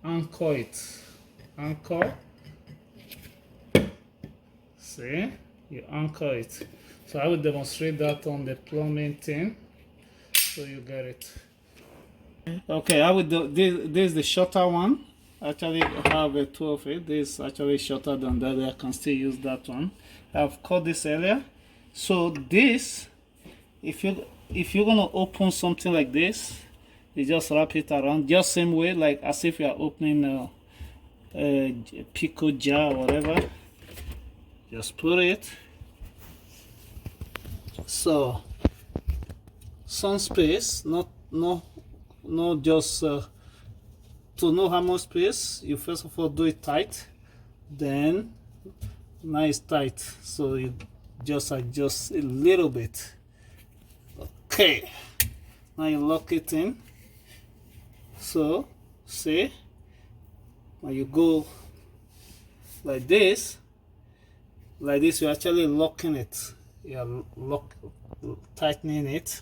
anchor it. Anchor. See, you anchor it. So I will demonstrate that on the plumbing thing, so you get it. Okay, I will do this is the shorter one. Actually, I have a two of it. This is actually shorter than that. I can still use that one. I've cut this earlier. So this, if you're gonna open something like this, you just wrap it around, just same way like as if you are opening a pickle jar or whatever. Just put it. So some space, not just to know how much space, you first of all do it tight, then now it's tight, so you just adjust a little bit. Okay, now you lock it in. So see, when you go like this, you're actually locking it. You're tightening it,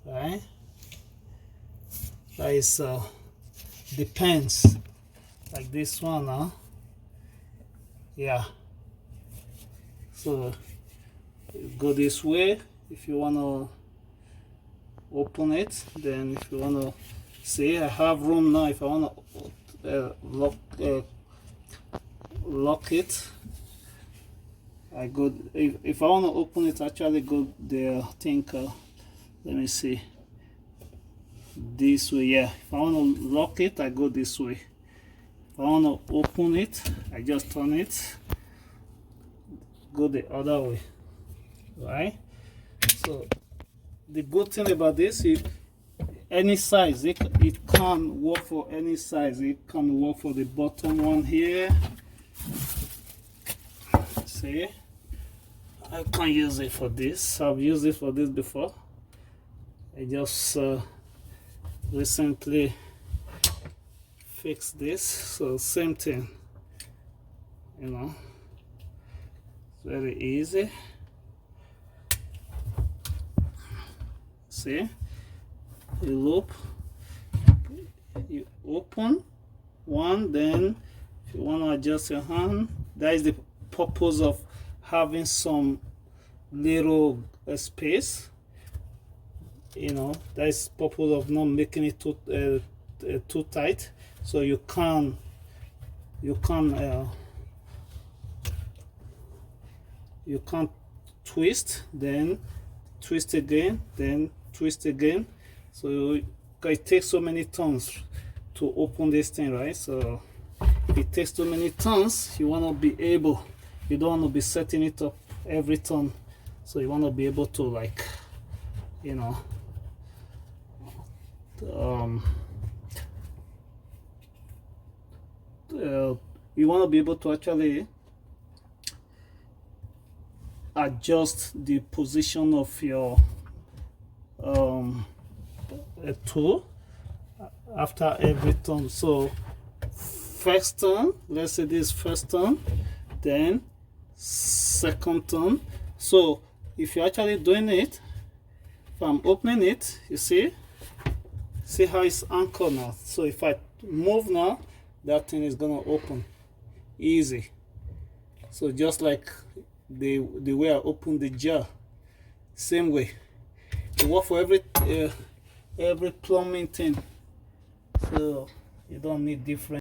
right? That is depends, like this one now. Yeah, so you go this way if you want to open it. Then if you want to see, I have room now. If I want to lock it, I go. If I want to open it, actually go there. I think let me see, this way. Yeah, if I want to lock it, I go this way. If I want to open it, I just turn it, go the other way, right? So the good thing about this is any size, it can work for any size. It can work for the bottom one here. See, I can use it for this. I've used it for this before. I just recently fixed this, so same thing, you know, very easy. See, you loop, you open one, then if you want to adjust your hand, that is the purpose of having some little space, you know. That is the purpose of not making it too tight, so you can twist, then twist again, then twist again. So it takes so many turns to open this thing, right? So if it takes too many turns, you want to be able, you don't want to be setting it up every turn, so you want to be able to, like, you know, you want to be able to actually adjust the position of your tool after every turn. So first turn, let's say this first turn, then second turn. So if you're actually doing it, if I'm opening it, you see how it's anchored now. So if I move now, that thing is gonna open easy. So just like the way I open the jar, same way it works for every plumbing thing. So you don't need different